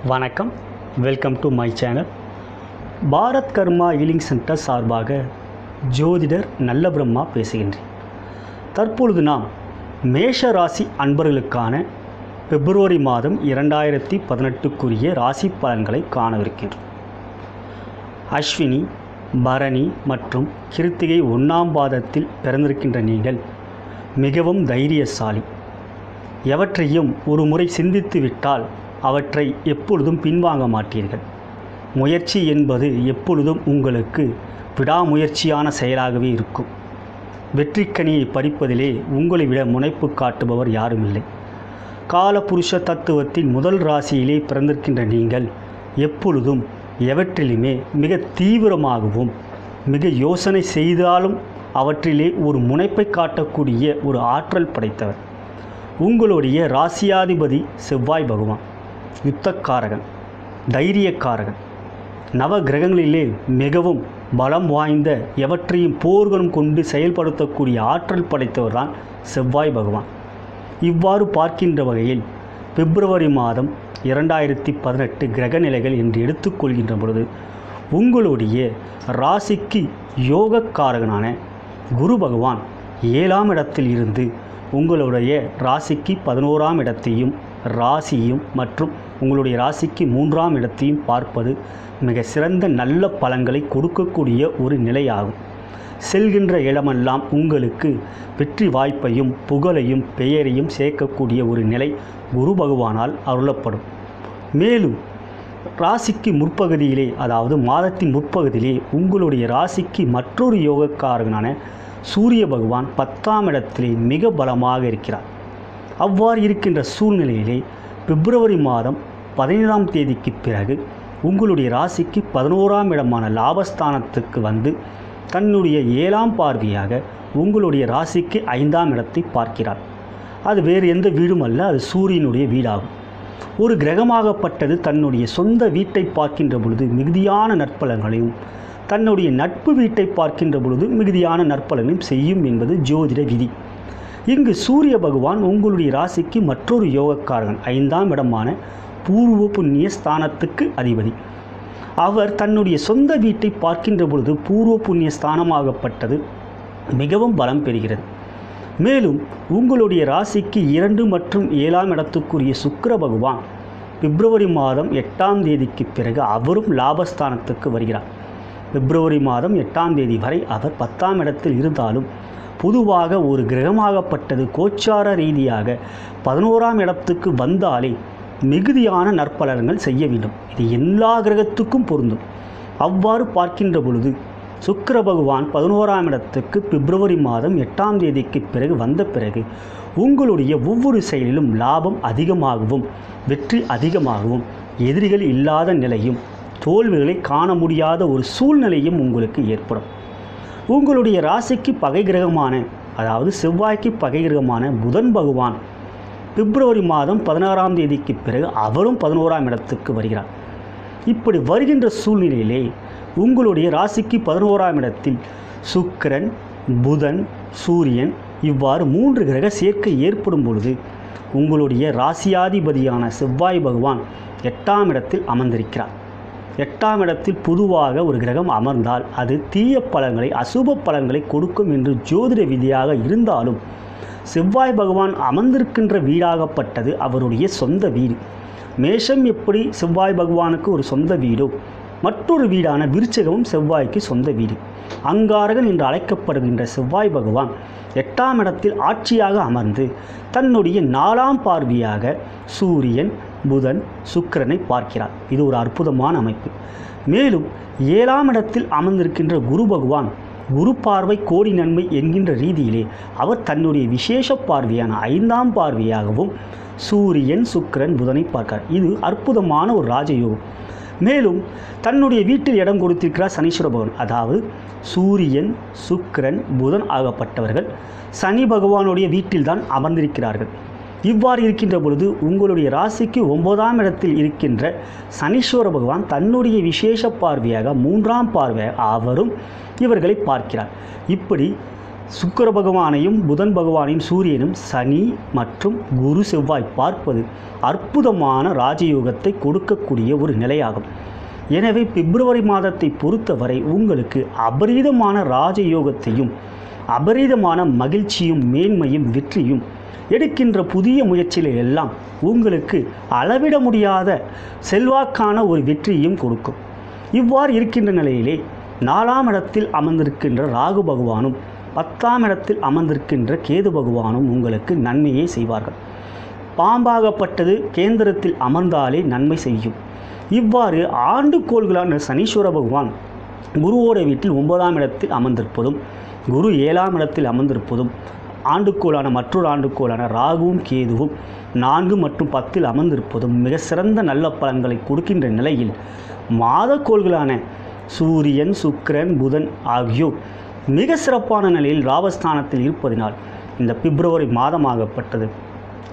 வணக்கம், welcome to my channel. Bharat karma healing centre சார்பாக ஜோதிடர் நல்ல பிரம்மா பேசுகின்றேன். தற்பொழுது நாம் மேஷ ராசி அன்பர்களுக்கான பிப்ரவரி மாதம் 2018 ராசி பலன்களை காணவிருக்கின்றோம். அஸ்வினி, பரணி மற்றும் கிருத்திகை 1ஆம் பாதத்தில் பிறந்திருக்கின்ற நீங்கள் மிகவும் தைரியசாலி. எவற்றையும் ஒரு முறை சிந்தித்து விட்டால் அவற்றை எப்பொழுதும் பின்வாங்க மாட்டீர்கள். முயற்சி என்பது எப்பொழுதும் உங்களுக்கு விடாமுயற்சியான செயலாகவே இருக்கும். வெற்றிக்கனியை பறிப்பதிலே உங்களை விட முனைப்பு காட்டுபவர் யாரும் இல்லை. காலபுருஷ தத்துவத்தின் முதல் ராசியிலே பிறந்திருக்கின்ற நீங்கள் எப்பொழுதும் எவற்றிலுமே மிக தீவிரமாகவும் மிக யோசனை செய்தாலும் அவற்றிலே ஒரு முனைப்பை காட்டக்கூடிய ஒரு ஆற்றல் படைத்தவர். உங்களுடைய ராசியாதிபதி செவ்வாய் பகவான் யுத்தக்காரகன், தைரியக்காரகன். நவ கிரகங்களிலே மிகவும் பலம் வாய்ந்த எவற்றையும் போர்களும் கொண்டு செயல்படுத்தக்கூடிய ஆற்றல் படைத்தவர் தான் செவ்வாய் பகவான். இவ்வாறு பார்க்கின்ற வகையில் பிப்ரவரி மாதம் 2018 கிரக நிலைகள் என்று எடுத்துக்கொள்கின்ற பொழுது உங்களுடைய ராசிக்கு யோகக்காரகனான குரு பகவான் 7ஆம் இடத்தில் இருந்து உங்களுடைய ராசிக்கு 11ஆம் இடத்தையும் ராசியும் மற்றும் உங்களுடைய ராசிக்கு 3ஆம் இடத்தையும் பார்ப்பது மிக சிறந்த நல்ல பலன்களை கொடுக்கக்கூடிய ஒரு நிலையாகும். செல்கின்ற இடமெல்லாம் உங்களுக்கு வெற்றி வாய்ப்பையும் புகழையும் பெயரையும் சேர்க்கக்கூடிய ஒரு நிலை குரு பகவானால் அருளப்படும். மேலும் ராசிக்கு முற்பகுதியிலே, அதாவது மாதத்தின் முற்பகுதியிலே உங்களுடைய ராசிக்கு மற்றொரு யோகக்காரகனான சூரிய பகவான் 10ஆம் இடத்திலே மிக பலமாக இருக்கிறார். அவ்வாறு இருக்கின்ற சூழ்நிலையிலே பிப்ரவரி மாதம் 15ஆம் தேதிக்கு பிறகு உங்களுடைய ராசிக்கு 11ஆம் இடமான லாபஸ்தானத்துக்கு வந்து தன்னுடைய 7ஆம் பார்வையாக உங்களுடைய ராசிக்கு 5ஆம் இடத்தை பார்க்கிறார். அது வேறு எந்த வீடும் அல்ல, அது சூரியனுடைய வீடாகும். ஒரு கிரகமாகப்பட்டது தன்னுடைய சொந்த வீட்டை பார்க்கின்ற பொழுது மிகுதியான நற்பலன்களையும் தன்னுடைய நட்பு வீட்டை பார்க்கின்ற பொழுது மிகுதியான நற்பலனையும் செய்யும் என்பது ஜோதிட விதி. இங்கு சூரிய பகவான் உங்களுடைய ராசிக்கு மற்றொரு யோகக்காரகன், 5ஆம் இடமான பூர்வ புண்ணிய ஸ்தானத்துக்கு அதிபதி. அவர் தன்னுடைய சொந்த வீட்டை பார்க்கின்ற பொழுது பூர்வ புண்ணிய ஸ்தானமாகப்பட்டது மிகவும் பலம் பெறுகிறது. மேலும் உங்களுடைய ராசிக்கு 2 மற்றும் 7ஆம் இடத்துக்குரிய சுக்கிர பகவான் பிப்ரவரி மாதம் 8ஆம் தேதிக்கு பிறகு அவரும் லாபஸ்தானத்துக்கு வருகிறார். பிப்ரவரி மாதம் 8ஆம் தேதி வரை அவர் 10ஆம் இடத்தில் இருந்தாலும் பொதுவாக ஒரு கிரகமாகப்பட்டது கோச்சார ரீதியாக 11ஆம் இடத்துக்கு வந்தாலே மிகுதியான நற்பலன்கள் செய்ய வேண்டும். இது எல்லா கிரகத்துக்கும் பொருந்தும். அவ்வாறு பார்க்கின்ற பொழுது சுக்கிர பகவான் 11ஆம் இடத்துக்கு பிப்ரவரி மாதம் 8ஆம் தேதிக்கு பிறகு வந்த பிறகு உங்களுடைய ஒவ்வொரு செயலிலும் லாபம் அதிகமாகவும் வெற்றி அதிகமாகவும் எதிரிகள் இல்லாத நிலையும் தோல்விகளை காண முடியாத ஒரு சூழ்நிலையும் உங்களுக்கு ஏற்படும். உங்களுடைய ராசிக்கு பகை கிரகமான, அதாவது செவ்வாய்க்கு பகை கிரகமான புதன் பகவான் பிப்ரவரி மாதம் 16ஆம் தேதிக்கு பிறகு அவரும் 11ஆம் இடத்துக்கு வருகிறார். இப்படி வருகின்ற சூழ்நிலையிலே உங்களுடைய ராசிக்கு 11ஆம் இடத்தில் சுக்கிரன், புதன், சூரியன் இவ்வாறு 3 கிரக சேர்க்கை ஏற்படும் பொழுது உங்களுடைய ராசியாதிபதியான செவ்வாய் பகவான் 8ஆம் இடத்தில் அமர்ந்திருக்கிறார். 8ஆம் இடத்தில் பொதுவாக ஒரு கிரகம் அமர்ந்தால் அது தீய பலன்களை, அசுப பலன்களை கொடுக்கும் என்று ஜோதிட விதியாக இருந்தாலும் செவ்வாய் பகவான் அமர்ந்திருக்கின்ற வீடாகப்பட்டது அவருடைய சொந்த வீடு. மேஷம் எப்படி செவ்வாய் பகவானுக்கு ஒரு சொந்த வீடோ, மற்றொரு வீடான விருச்சிகமும் செவ்வாய்க்கு சொந்த வீடு. அங்காரகன் என்று அழைக்கப்படுகின்ற செவ்வாய் பகவான் 8ஆம் இடத்தில் ஆட்சியாக அமர்ந்து தன்னுடைய 4ஆம் பார்வையாக சூரியன், புதன், சுக்கிரனை பார்க்கிறார். இது ஒரு அற்புதமான அமைப்பு. மேலும் 7ஆம் இடத்தில் அமர்ந்திருக்கின்ற குரு பகவான் குரு பார்வை கோடி நன்மை என்கின்ற ரீதியிலே அவர் தன்னுடைய விசேஷ பார்வையான 5ஆம் பார்வையாகவும் சூரியன், சுக்கிரன், புதனை பார்க்கிறார். இது அற்புதமான ஒரு ராஜயோகம். மேலும் தன்னுடைய வீட்டில் இடம் கொடுத்திருக்கிறார் சனீஸ்வர பகவான். அதாவது சூரியன், சுக்கிரன், புதன் ஆகப்பட்டவர்கள் சனி பகவானுடைய வீட்டில்தான் அமர்ந்திருக்கிறார்கள். இவ்வாறு இருக்கின்ற பொழுது உங்களுடைய ராசிக்கு 9ஆம் இடத்தில் இருக்கின்ற சனீஸ்வர பகவான் தன்னுடைய விசேஷ பார்வையாக 3ஆம் பார்வையாக அவரும் இவர்களை பார்க்கிறார். இப்படி சுக்கிர பகவானையும் புதன் பகவானையும் சூரியனும் சனி மற்றும் குரு செவ்வாய் பார்ப்பது அற்புதமான ராஜயோகத்தை கொடுக்கக்கூடிய ஒரு நிலையாகும். எனவே பிப்ரவரி மாதத்தை பொறுத்தவரை உங்களுக்கு அபரீதமான ராஜயோகத்தையும் அபரீதமான மகிழ்ச்சியும் மேன்மையும் வெற்றியும் எடுக்கின்ற புதிய முயற்சிகளை எல்லாம் உங்களுக்கு அளவிட முடியாத செல்வாக்கான ஒரு வெற்றியும் கொடுக்கும். இவ்வாறு இருக்கின்ற நிலையிலே 4ஆம் இடத்தில் அமர்ந்திருக்கின்ற ராகு பகவானும் 10ஆம் இடத்தில் அமர்ந்திருக்கின்ற கேது பகவானும் உங்களுக்கு நன்மையை செய்வார்கள். பாம்பாகப்பட்டது கேந்திரத்தில் அமர்ந்தாலே நன்மை செய்யும். இவ்வாறு ஆண்டுகோள்களான சனீஸ்வர பகவான் குருவோட வீட்டில் 9ஆம் இடத்தில் அமர்ந்திருப்பதும் குரு 7ஆம் இடத்தில் அமர்ந்திருப்பதும் ஆண்டுக்கோளான மற்றொரு ஆண்டுக்கோளான ராகுவும் கேதுவும் 4 மற்றும் 10இல் அமர்ந்திருப்பதும் மிக சிறந்த நல்ல பலன்களை கொடுக்கின்ற நிலையில் மாதக்கோள்களான சூரியன் சுக்கிரன் புதன் ஆகியோர் மிக சிறப்பான நிலையில் லாபஸ்தானத்தில் இருப்பதினால் இந்த பிப்ரவரி மாதமாகப்பட்டது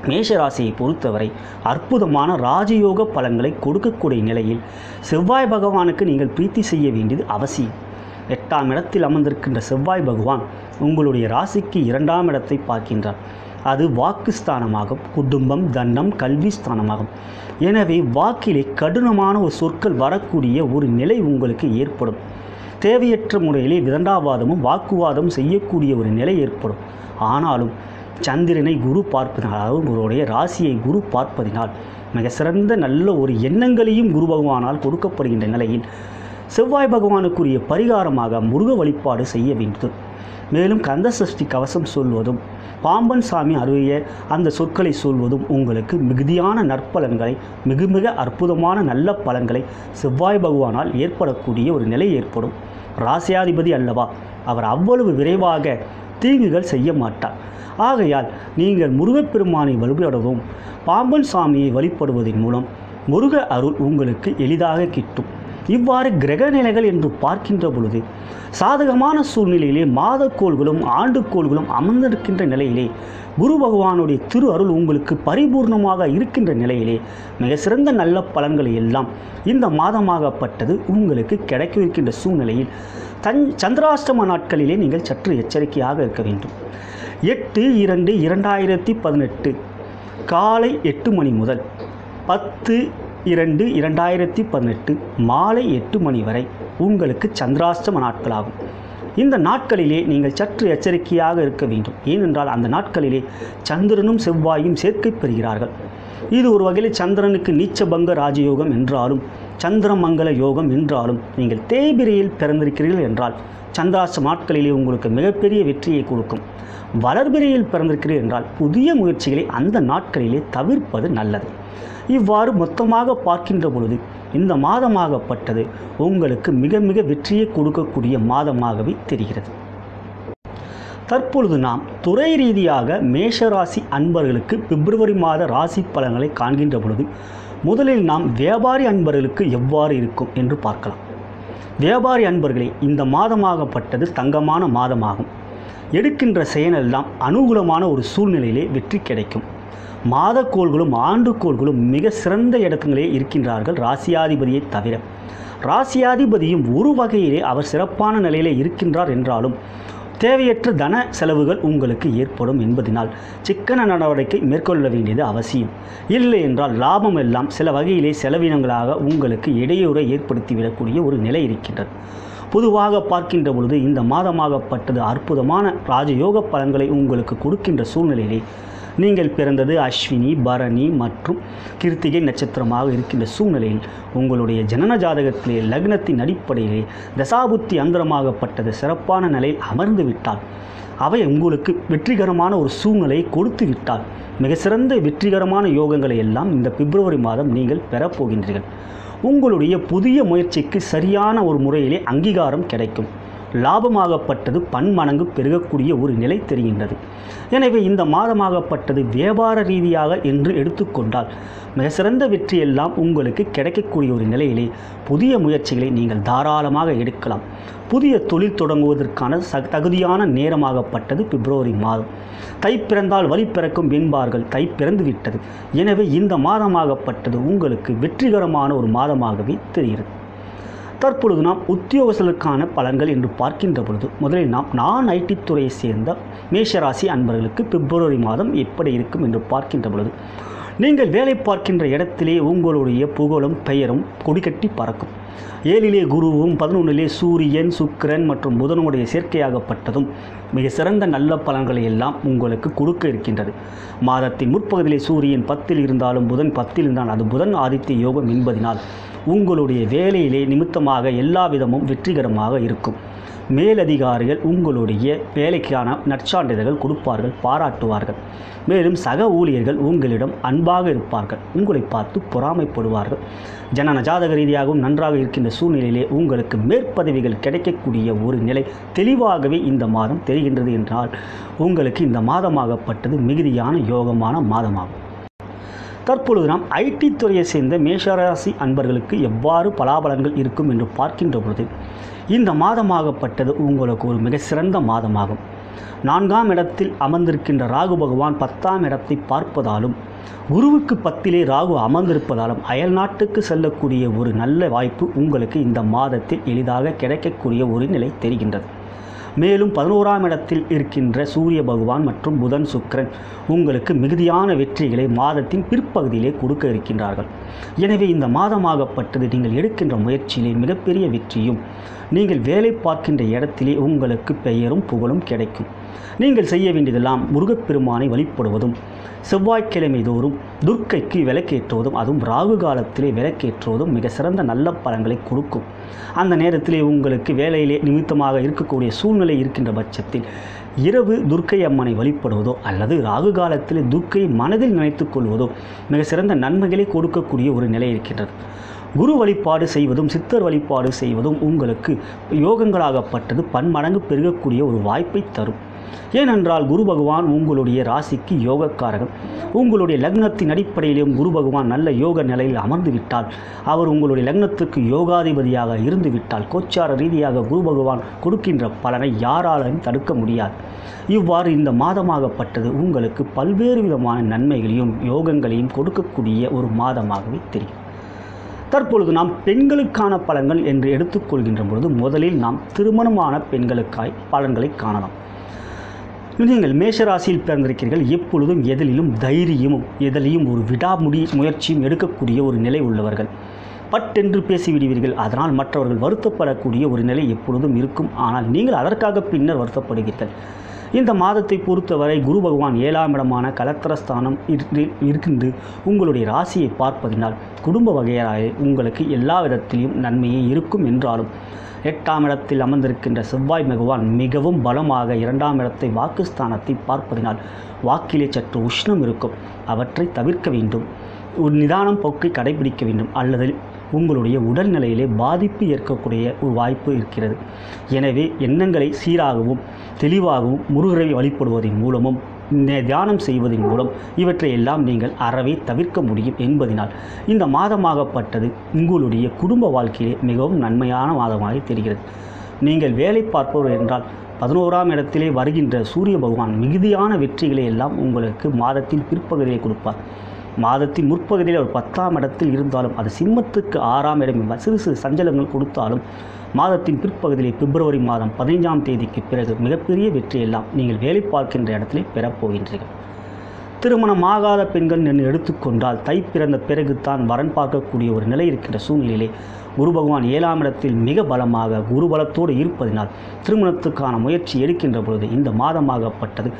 மேஷராசியை பொறுத்தவரை அற்புதமான ராஜயோக பலன்களை கொடுக்கக்கூடிய நிலையில் செவ்வாய் பகவானுக்கு நீங்கள் பிரீத்தி செய்ய வேண்டியது அவசியம். 8ஆம் இடத்தில் அமர்ந்திருக்கின்ற செவ்வாய் பகவான் உங்களுடைய ராசிக்கு 2ஆம் இடத்தை பார்க்கின்றார். அது வாக்கு ஸ்தானமாகும். குடும்பம் தன்னம் கல்வி ஸ்தானமாகும். எனவே வாக்கிலே கடினமான ஒரு சொற்கள் வரக்கூடிய ஒரு நிலை உங்களுக்கு ஏற்படும். தேவையற்ற முறையிலே விதண்டாவாதமும் வாக்குவாதமும் செய்யக்கூடிய ஒரு நிலை ஏற்படும். ஆனாலும் சந்திரனை குரு பார்ப்பதினால், அதாவது உங்களுடைய ராசியை குரு பார்ப்பதினால் மிக சிறந்த நல்ல ஒரு எண்ணங்களையும் குரு பகவானால் கொடுக்கப்படுகின்ற நிலையில் செவ்வாய் பகவானுக்குரிய பரிகாரமாக முருக வழிபாடு செய்ய வேண்டும். மேலும் கந்த சஷ்டி கவசம் சொல்வதும் பாம்பன் சாமி அருகிய அந்த சொற்களை சொல்வதும் உங்களுக்கு மிகுதியான நற்பலன்களை மிக மிக அற்புதமான நல்ல பலன்களை செவ்வாய் பகவானால் ஏற்படக்கூடிய ஒரு நிலை ஏற்படும். ராசியாதிபதி அல்லவா, அவர் அவ்வளவு விரைவாக தீங்குகள் செய்ய மாட்டார். ஆகையால் நீங்கள் முருகப்பெருமானை வழிபடவும் பாம்பன் சாமியை வழிபடுவதன் மூலம் முருக அருள் உங்களுக்கு எளிதாக கிட்டும். இவ்வாறு கிரக நிலைகள் என்று பார்க்கின்ற பொழுது சாதகமான சூழ்நிலையிலே மாதக்கோள்களும் ஆண்டுக்கோள்களும் அமர்ந்திருக்கின்ற நிலையிலே குரு பகவானுடைய திரு அருள் உங்களுக்கு பரிபூர்ணமாக இருக்கின்ற நிலையிலே மிக சிறந்த நல்ல பலன்களை எல்லாம் இந்த மாதமாகப்பட்டது உங்களுக்கு கிடைக்கவிருக்கின்ற சூழ்நிலையில் சந்திராஷ்டம நாட்களிலே நீங்கள் சற்று எச்சரிக்கையாக இருக்க வேண்டும். 8/2/2018 காலை 8 மணி முதல் 10/2/2018 மாலை 8 மணி வரை உங்களுக்கு சந்திராஷ்டம நாட்களாகும். இந்த நாட்களிலே நீங்கள் சற்று எச்சரிக்கையாக இருக்க வேண்டும். ஏனென்றால் அந்த நாட்களிலே சந்திரனும் செவ்வாயும் சேர்க்கை பெறுகிறார்கள். இது ஒரு வகையில் சந்திரனுக்கு நீச்சபங்க ராஜயோகம் என்றாலும் சந்திரமங்கல யோகம் என்றாலும் நீங்கள் தேய்பிரையில் பிறந்திருக்கிறீர்கள் என்றால் சந்திராஷ்டம நாட்களிலே உங்களுக்கு மிகப்பெரிய வெற்றியை கொடுக்கும். வளர்பிரையில் பிறந்திருக்கிறீர்கள் என்றால் புதிய முயற்சிகளை அந்த நாட்களிலே தவிர்ப்பது நல்லது. இவ்வாறு மொத்தமாக பார்க்கின்ற பொழுது இந்த மாதமாகப்பட்டது உங்களுக்கு மிக மிக வெற்றியை கொடுக்கக்கூடிய மாதமாகவே தெரிகிறது. தற்பொழுது நாம் துறை ரீதியாக மேஷராசி அன்பர்களுக்கு பிப்ரவரி மாத ராசி பலன்களை காண்கின்ற பொழுது முதலில் நாம் வியாபாரி அன்பர்களுக்கு எவ்வாறு இருக்கும் என்று பார்க்கலாம். வியாபாரி அன்பர்களே, இந்த மாதமாகப்பட்டது தங்கமான மாதமாகும். எடுக்கின்ற செயலெல்லாம் அனுகூலமான ஒரு சூழ்நிலையிலே வெற்றி கிடைக்கும். மாதக்கோள்களும் ஆண்டுக்கோள்களும் மிக சிறந்த இடத்திலே இருக்கின்றார்கள் ராசியாதிபதியை தவிர. ராசியாதிபதியும் ஒரு வகையிலே அவர் சிறப்பான நிலையிலே இருக்கின்றார் என்றாலும் தேவையற்ற தன செலவுகள் உங்களுக்கு ஏற்படும் என்பதனால் சிக்கன நடவடிக்கை மேற்கொள்ள வேண்டியது அவசியம். இல்லை என்றால் லாபம் எல்லாம் சில வகையிலே செலவினங்களாக உங்களுக்கு இடையூறை ஏற்படுத்திவிடக்கூடிய ஒரு நிலை இருக்கின்றது. பொதுவாக பார்க்கின்ற பொழுது இந்த மாதமாகப்பட்டது அற்புதமான ராஜயோக பலன்களை உங்களுக்கு கொடுக்கின்ற சூழ்நிலையிலே நீங்கள் பிறந்தது அஸ்வினி பரணி மற்றும் கிருத்திகை நட்சத்திரமாக இருக்கின்ற சூழ்நிலையில் உங்களுடைய ஜனன ஜாதகத்திலே லக்னத்தின் அடிப்படையிலே தசாபுத்தி அந்தரமாகப்பட்டது சிறப்பான நிலையில் அமர்ந்து விட்டால் அவை உங்களுக்கு வெற்றிகரமான ஒரு சூழ்நிலையை கொடுத்து விட்டால் மிக சிறந்த வெற்றிகரமான யோகங்களை எல்லாம் இந்த பிப்ரவரி மாதம் நீங்கள் பெறப்போகின்றீர்கள். உங்களுடைய புதிய முயற்சிக்கு சரியான ஒரு முறையிலே அங்கீகாரம் கிடைக்கும். லாபமாகப்பட்டது பன்மடங்கு பெருகக்கூடிய ஒரு நிலை தெரிகின்றது. எனவே இந்த மாதமாகப்பட்டது வியாபார ரீதியாக என்று எடுத்துக்கொண்டால் மிக சிறந்த வெற்றியெல்லாம் உங்களுக்கு கிடைக்கக்கூடிய ஒரு நிலையிலே புதிய முயற்சிகளை நீங்கள் தாராளமாக எடுக்கலாம். புதிய தொழில் தொடங்குவதற்கான தகுதியான நேரமாகப்பட்டது பிப்ரவரி மாதம். தை பிறந்தால் வழி பிறக்கும் என்பார்கள். தை பிறந்து விட்டது. எனவே இந்த மாதமாகப்பட்டது உங்களுக்கு வெற்றிகரமான ஒரு மாதமாகவே தெரிகிறது. தற்பொழுது நாம் உத்தியோகஸ்தர்களுக்கான பலன்கள் என்று பார்க்கின்ற பொழுது முதலில் நாம் நான் ஐடி துறையை சேர்ந்த மேஷராசி அன்பர்களுக்கு பிப்ரவரி மாதம் எப்படி இருக்கும் என்று பார்க்கின்ற பொழுது, நீங்கள் வேலை பார்க்கின்ற இடத்திலே உங்களுடைய புகழும் பெயரும் கொடிகட்டி பறக்கும். 7லே குருவும் 11லே சூரியன், சுக்கிரன் மற்றும் புதனுடைய சேர்க்கையாகப்பட்டதும் மிக சிறந்த நல்ல பலன்களை எல்லாம் உங்களுக்கு கொடுக்க இருக்கின்றது. மாதத்தின் முற்பகுதியிலே சூரியன் 10ல் இருந்தாலும் புதன் 10ல் இருந்தால் அது புதன் ஆதித்ய யோகம் என்பதனால் உங்களுடைய வேலையிலே நிமித்தமாக எல்லா விதமும் வெற்றிகரமாக இருக்கும். மேலதிகாரிகள் உங்களுடைய வேலைக்கான நற்சான்றிதழ்கள் கொடுப்பார்கள், பாராட்டுவார்கள். மேலும் சக ஊழியர்கள் உங்களிடம் அன்பாக இருப்பார்கள், உங்களை பார்த்து பொறாமைப்படுவார்கள். ஜனன ஜாதக ரீதியாகவும் நன்றாக இருக்கின்ற சூழ்நிலையிலே உங்களுக்கு மேற்பதவிகள் கிடைக்கக்கூடிய ஒரு நிலை தெளிவாகவே இந்த மாதம் தெரிகின்றது என்றால் உங்களுக்கு இந்த மாதமாகப்பட்டது மிகுதியான யோகமான மாதமாகும். தற்பொழுது நாம் ஐடி துறையை சேர்ந்த மேஷராசி அன்பர்களுக்கு எவ்வாறு பலாபலன்கள் இருக்கும் என்று பார்க்கின்ற பொழுது, இந்த மாதமாகப்பட்டது உங்களுக்கு ஒரு மிக சிறந்த மாதமாகும். 4ஆம் இடத்தில் அமர்ந்திருக்கின்ற ராகு பகவான் 10ஆம் இடத்தை பார்ப்பதாலும் குருவுக்கு 10லே ராகு அமர்ந்திருப்பதாலும் அயல் நாட்டுக்கு செல்லக்கூடிய ஒரு நல்ல வாய்ப்பு உங்களுக்கு இந்த மாதத்தில் எளிதாக கிடைக்கக்கூடிய ஒரு நிலை தெரிகின்றது. மேலும் 11ஆம் இடத்தில் இருக்கின்ற சூரிய பகவான் மற்றும் புதன், சுக்கிரன் உங்களுக்கு மிகுதியான வெற்றிகளை மாதத்தின் பிற்பகுதியிலே கொடுக்க இருக்கின்றார்கள். எனவே இந்த மாதமாகப்பட்டது நீங்கள் எடுக்கின்ற முயற்சியிலே மிகப்பெரிய வெற்றியும், நீங்கள் வேலை பார்க்கின்ற இடத்திலே உங்களுக்கு பெயரும் புகழும் கிடைக்கும். நீங்கள் செய்ய வேண்டியதெல்லாம் முருகப்பெருமானை வழிபடுவதும், செவ்வாய்க்கிழமை தோறும் துர்க்கைக்கு விளக்கேற்றுவதும், அதுவும் ராகு காலத்திலே விளக்கேற்றுவதும் மிக சிறந்த நல்ல பலன்களை கொடுக்கும். அந்த நேரத்திலே உங்களுக்கு வேலையிலே நிமித்தமாக இருக்கக்கூடிய சூழ்நிலை இருக்கின்ற பட்சத்தில் இரவு துர்க்கை அம்மனை வழிபடுவதோ அல்லது ராகு காலத்திலே துர்க்கையை மனதில் நினைத்துக் கொள்வதோ மிக சிறந்த நன்மைகளை கொடுக்கக்கூடிய ஒரு நிலை இருக்கின்றது. குரு வழிபாடு செய்வதும் சித்தர் வழிபாடு செய்வதும் உங்களுக்கு யோகங்களாகப்பட்டது பன்மடங்கு பெருகக்கூடிய ஒரு வாய்ப்பை தரும். ஏனென்றால் குரு பகவான் உங்களுடைய ராசிக்கு யோகக்காரர்கள். உங்களுடைய லக்னத்தின் அடிப்படையிலும் குரு பகவான் நல்ல யோக நிலையில் அமர்ந்து விட்டால், அவர் உங்களுடைய லக்னத்துக்கு யோகாதிபதியாக இருந்து விட்டால், கோச்சார ரீதியாக குரு பகவான் கொடுக்கின்ற பலனை யாராலும் தடுக்க முடியாது. இவ்வாறு இந்த மாதமாகப்பட்டது உங்களுக்கு பல்வேறு விதமான நன்மைகளையும் யோகங்களையும் கொடுக்கக்கூடிய ஒரு மாதமாகவே தெரியும். தற்பொழுது நாம் பெண்களுக்கான பலன்கள் என்று எடுத்துக்கொள்கின்ற பொழுது முதலில் நாம் திருமணமான பெண்களுக்காய் பலன்களை காணலாம். நீங்கள் மேஷராசியில் பிறந்திருக்கிறீர்கள். எப்பொழுதும் எதிலும் தைரியமும் எதிலையும் ஒரு முயற்சியும் எடுக்கக்கூடிய ஒரு நிலை உள்ளவர்கள். பட்டென்று பேசிவிடுவீர்கள். அதனால் மற்றவர்கள் வருத்தப்படக்கூடிய ஒரு நிலை எப்பொழுதும் இருக்கும். ஆனால் நீங்கள் அதற்காக பின்னர் வருத்தப்படுவீர்கள். இந்த மாதத்தை பொறுத்தவரை குரு பகவான் 7ஆம் இடமான கலத்திரஸ்தானம் இருக்கின்று உங்களுடைய ராசியை பார்ப்பதினால் குடும்ப வகையாக உங்களுக்கு எல்லா விதத்திலும் நன்மையே இருக்கும். என்றாலும் 8ஆம் இடத்தில் அமர்ந்திருக்கின்ற செவ்வாய் பகவான் மிகவும் பலமாக 2ஆம் இடத்தை வாக்குஸ்தானத்தை பார்ப்பதினால் வாக்கிலே சற்று உஷ்ணம் இருக்கும். அவற்றை தவிர்க்க வேண்டும். ஒரு நிதானம் போக்கை கடைபிடிக்க வேண்டும். அல்லது உங்களுடைய உடல்நிலையிலே பாதிப்பு ஏற்கக்கூடிய ஒரு வாய்ப்பு இருக்கிறது. எனவே எண்ணங்களை சீராகவும் தெளிவாகவும் முருகரை வழிபடுவதன் மூலமும் தியானம் செய்வதன் மூலம் இவற்றை எல்லாம் நீங்கள் அறவே தவிர்க்க முடியும் என்பதனால் இந்த மாதமாகப்பட்டது உங்களுடைய குடும்ப வாழ்க்கையிலே மிகவும் நன்மையான மாதமாக தெரிகிறது. நீங்கள் வேலை பார்ப்பவர் என்றால் 11ஆம் இடத்திலே வருகின்ற சூரிய பகவான் மிகுதியான வெற்றிகளை எல்லாம் உங்களுக்கு மாதத்தின் பிற்பகுதியை கொடுப்பார். மாதத்தின் முற்பகுதியில் ஒரு 10ஆம் இடத்தில் இருந்தாலும் அது சிம்மத்துக்கு 6ஆம் இடம் என்பார். சிறு சிறு சஞ்சலங்கள் கொடுத்தாலும் மாதத்தின் பிற்பகுதியிலே பிப்ரவரி மாதம் 15ஆம் தேதிக்கு பிறகு மிகப்பெரிய வெற்றியெல்லாம் நீங்கள் வேலை பார்க்கின்ற இடத்திலே பெறப்போகின்றீர்கள். திருமணமாகாத பெண்கள் என்று எடுத்துக்கொண்டால் தை பிறந்த பிறகுத்தான் வரன் பார்க்கக்கூடிய ஒரு நிலை இருக்கின்ற சூழ்நிலையிலே குரு பகவான் 7ஆம் இடத்தில் மிக பலமாக குரு பலத்தோடு இருப்பதினால் திருமணத்துக்கான முயற்சி எடுக்கின்ற பொழுது இந்த மாதமாகப்பட்டது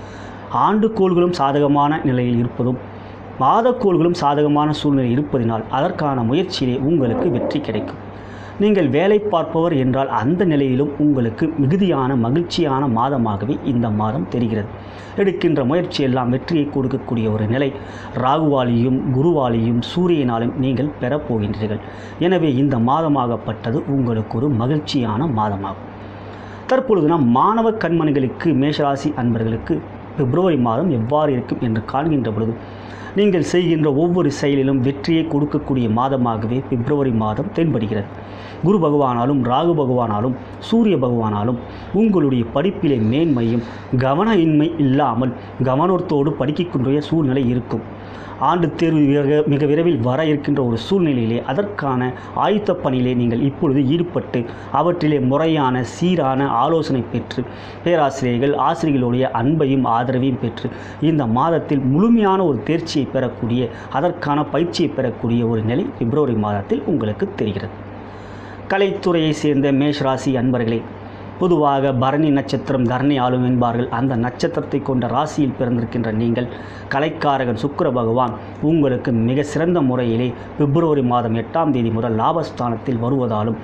ஆண்டுகோள்களும் சாதகமான நிலையில் இருப்பதும் மாதக்கோள்களும் சாதகமான சூழ்நிலை இருப்பதினால் அதற்கான முயற்சியிலே உங்களுக்கு வெற்றி கிடைக்கும். நீங்கள் வேலை பார்ப்பவர் என்றால் அந்த நிலையிலும் உங்களுக்கு மிகுதியான மகிழ்ச்சியான மாதமாகவே இந்த மாதம் தெரிகிறது. எடுக்கின்ற முயற்சி எல்லாம் வெற்றியை கொடுக்கக்கூடிய ஒரு நிலை ராகுவாலியும் குருவாலியும் சூரியனாலும் நீங்கள் பெறப்போகின்றீர்கள். எனவே இந்த மாதமாகப்பட்டது உங்களுக்கு ஒரு மகிழ்ச்சியான மாதமாகும். தற்பொழுது நாம் மாணவ கண்மணிகளுக்கு மேஷராசி அன்பர்களுக்கு பிப்ரவரி மாதம் எவ்வாறு இருக்கும் என்று காண்கின்ற பொழுது நீங்கள் செய்கின்ற ஒவ்வொரு செயலிலும் வெற்றியை கொடுக்கக்கூடிய மாதமாகவே பிப்ரவரி மாதம் தென்படுகிறது. குரு பகவானாலும் ராகு பகவானாலும் சூரிய பகவானாலும் உங்களுடைய படிப்பிலே மேன்மையும் கவன இன்மை இல்லாமல் கவனத்தோடு படிக்கக்கூடிய சூழ்நிலை இருக்கும். ஆண்டு தேர்வு மிக விரைவில் வர இருக்கின்ற ஒரு சூழ்நிலையிலே அதற்கான ஆயத்த பணியிலே நீங்கள் இப்பொழுது ஈடுபட்டு அவற்றிலே முறையான சீரான ஆலோசனை பெற்று பேராசிரியர்கள் ஆசிரியர்களுடைய அன்பையும் ஆதரவையும் பெற்று இந்த மாதத்தில் முழுமையான ஒரு தேர்ச்சியை பெறக்கூடிய அதற்கான பயிற்சியை பெறக்கூடிய ஒரு நிலை பிப்ரவரி மாதத்தில் உங்களுக்கு தெரிகிறது. கலைத்துறையை சேர்ந்த மேஷராசி அன்பர்களே, பொதுவாக பரணி நட்சத்திரம் தரணி ஆளும் என்பார்கள். அந்த நட்சத்திரத்தை கொண்ட ராசியில் பிறந்திருக்கின்ற நீங்கள் கலைக்காரகன் சுக்கிர பகவான் உங்களுக்கு மிக சிறந்த முறையிலே பிப்ரவரி மாதம் 8ஆம் தேதி முதல் லாபஸ்தானத்தில் வருவதாலும்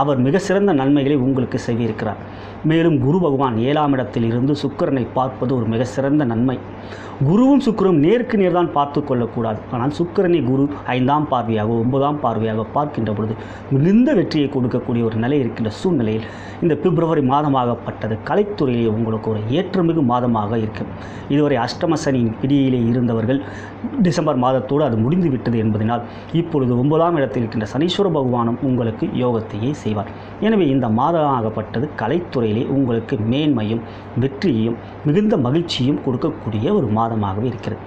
அவர் மிக சிறந்த நன்மைகளை உங்களுக்கு செய்திருக்கிறார். மேலும் குரு பகவான் 7ஆம் இடத்தில் இருந்து சுக்கிரனை பார்ப்பது ஒரு மிக சிறந்த நன்மை. குருவும் சுக்கிரனும் நேருக்கு நேர் தான் பார்த்து கொள்ளக்கூடாது. ஆனால் சுக்கிரனை குரு 5ஆம் பார்வையாக 9ஆம் பார்வையாக பார்க்கின்ற பொழுது மிகுந்த வெற்றியை கொடுக்கக்கூடிய ஒரு நிலை இருக்கின்ற சூழ்நிலையில் இந்த பிப்ரவரி மாதமாகப்பட்டது கலைத்துறையிலே உங்களுக்கு ஒரு ஏற்றமிகு மாதமாக இருக்கும். இதுவரை அஷ்டம சனியின் பிடியிலே இருந்தவர்கள் டிசம்பர் மாதத்தோடு அது முடிந்து விட்டது என்பதனால் இப்பொழுது 9ஆம் இடத்தில் இருக்கின்ற சனீஸ்வர பகவானும் உங்களுக்கு யோகத்தையே செய்வார். எனவே இந்த மாதமாகப்பட்டது கலைத்துறையிலே உங்களுக்கு மேன்மையும் வெற்றியையும் மிகுந்த மகிழ்ச்சியும் கொடுக்கக்கூடிய ஒரு மாதமாகவே இருக்கிறது.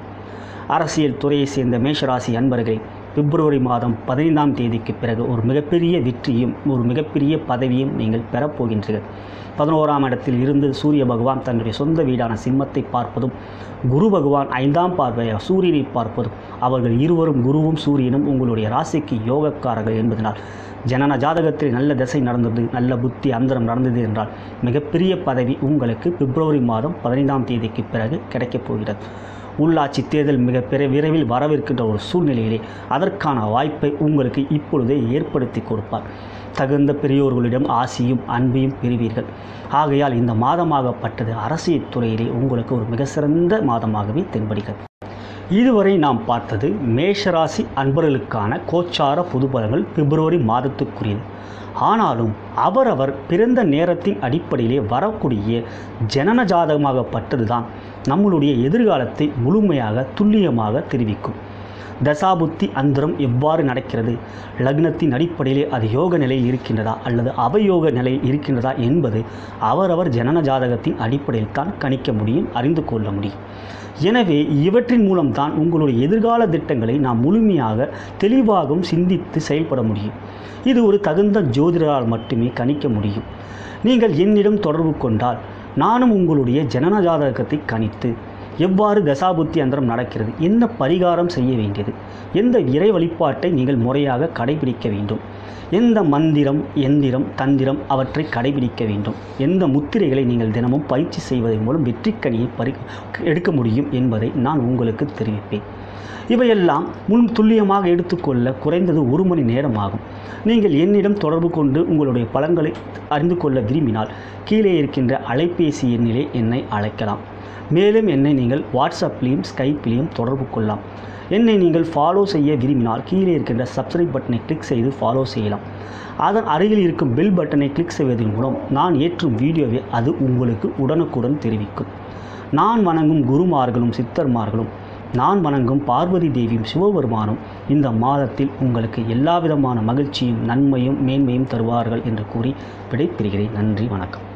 அரசியல் துறையை சேர்ந்த மேஷராசி அன்பர்களே, பிப்ரவரி மாதம் 15ஆம் தேதிக்கு பிறகு ஒரு மிகப்பெரிய வெற்றியும் ஒரு மிகப்பெரிய பதவியும் நீங்கள் பெறப்போகின்றீர்கள். 11ஆம் இடத்தில் இருந்து சூரிய பகவான் தன்னுடைய சொந்த வீடான சிம்மத்தை பார்ப்பதும் குரு பகவான் 5ஆம் பார்வையாக சூரியனை பார்ப்பதும் அவர்கள் இருவரும் குருவும் சூரியனும் உங்களுடைய ராசிக்கு யோகக்காரர்கள் என்பதனால் ஜனன ஜாதகத்தில் நல்ல திசை நடந்தது, நல்ல புத்தி அந்தரம் நடந்தது என்றால் மிகப்பெரிய பதவி உங்களுக்கு பிப்ரவரி மாதம் 15ஆம் தேதிக்கு பிறகு கிடைக்கப் போகிறது. உள்ளாட்சி தேர்தல் மிக விரைவில் வரவிருக்கின்ற ஒரு சூழ்நிலையிலே அதற்கான வாய்ப்பை உங்களுக்கு இப்பொழுதே ஏற்படுத்தி கொடுப்பார். தகுந்த பெரியோர்களிடம் ஆசியும் அன்பையும் பெறுவீர்கள். ஆகையால் இந்த மாதமாகப்பட்டது அரசியல் துறையிலே உங்களுக்கு ஒரு மிக சிறந்த மாதமாகவே தென்படுகிறது. இதுவரை நாம் பார்த்தது மேஷராசி அன்பர்களுக்கான கோச்சார புதுபலன்கள் பிப்ரவரி மாதத்துக்குரியது. ஆனாலும் அவரவர் பிறந்த நேரத்தின் அடிப்படையிலே வரக்கூடிய ஜனன ஜாதகமாகப்பட்டது தான் நம்மளுடைய எதிர்காலத்தை முழுமையாக துல்லியமாக தெரிவிக்கும். தசாபுத்தி அந்தரம் எவ்வாறு நடக்கிறது, லக்னத்தின் அடிப்படையிலே அது யோக நிலையில் இருக்கின்றதா அல்லது அவயோக நிலையில் இருக்கின்றதா என்பது அவரவர் ஜனன ஜாதகத்தின் அடிப்படையில் தான் கணிக்க முடியும், அறிந்து கொள்ள முடியும். எனவே இவற்றின் மூலம்தான் உங்களுடைய எதிர்கால திட்டங்களை நாம் முழுமையாக தெளிவாகவும் சிந்தித்து செயல்பட முடியும். இது ஒரு தகுந்த ஜோதிடரால் மட்டுமே கணிக்க முடியும். நீங்கள் என்னிடம் தொடர்பு கொண்டால் நானும் உங்களுடைய ஜனன ஜாதகத்தை கணித்து எவ்வாறு தசாபுத்தி அந்தரம் நடக்கிறது, என்ன பரிகாரம் செய்ய வேண்டியது, எந்த இறை வழிபாட்டை நீங்கள் முறையாக கடைபிடிக்க வேண்டும், எந்த மந்திரம் எந்திரம் தந்திரம் அவற்றை கடைபிடிக்க வேண்டும், எந்த முத்திரைகளை நீங்கள் தினமும் பயிற்சி செய்வதன் மூலம் வெற்றிக்கனியை எடுக்க முடியும் என்பதை நான் உங்களுக்கு தெரிவிப்பேன். இவையெல்லாம் முன் துல்லியமாக எடுத்துக்கொள்ள குறைந்தது 1 மணி நேரம் ஆகும். நீங்கள் என்னிடம் தொடர்பு கொண்டு உங்களுடைய பலன்களை அறிந்து கொள்ள விரும்பினால் கீழே இருக்கின்ற அலைபேசி எண்ணிலே என்னை அழைக்கலாம். மேலும் என்னை நீங்கள் வாட்ஸ்அப்லேயும் ஸ்கைப்லேயும் தொடர்பு கொள்ளலாம். என்னை நீங்கள் ஃபாலோ செய்ய விரும்பினால் கீழே இருக்கின்ற சப்ஸ்கிரைப் பட்டனை கிளிக் செய்து ஃபாலோ செய்யலாம். அதன் அருகில் இருக்கும் பெல் பட்டனை கிளிக் செய்வதன் மூலம் நான் ஏற்றும் வீடியோவை அது உங்களுக்கு உடனுக்குடன் தெரிவிக்கும். நான் வணங்கும் குருமார்களும் சித்தர்மார்களும் நான் வணங்கும் பார்வதி தேவியும் சிவபெருமானும் இந்த மாதத்தில் உங்களுக்கு எல்லா விதமான மகிழ்ச்சியும் நன்மையும் மேன்மையும் தருவார்கள் என்று கூறி விடைபெறுகிறேன். நன்றி, வணக்கம்.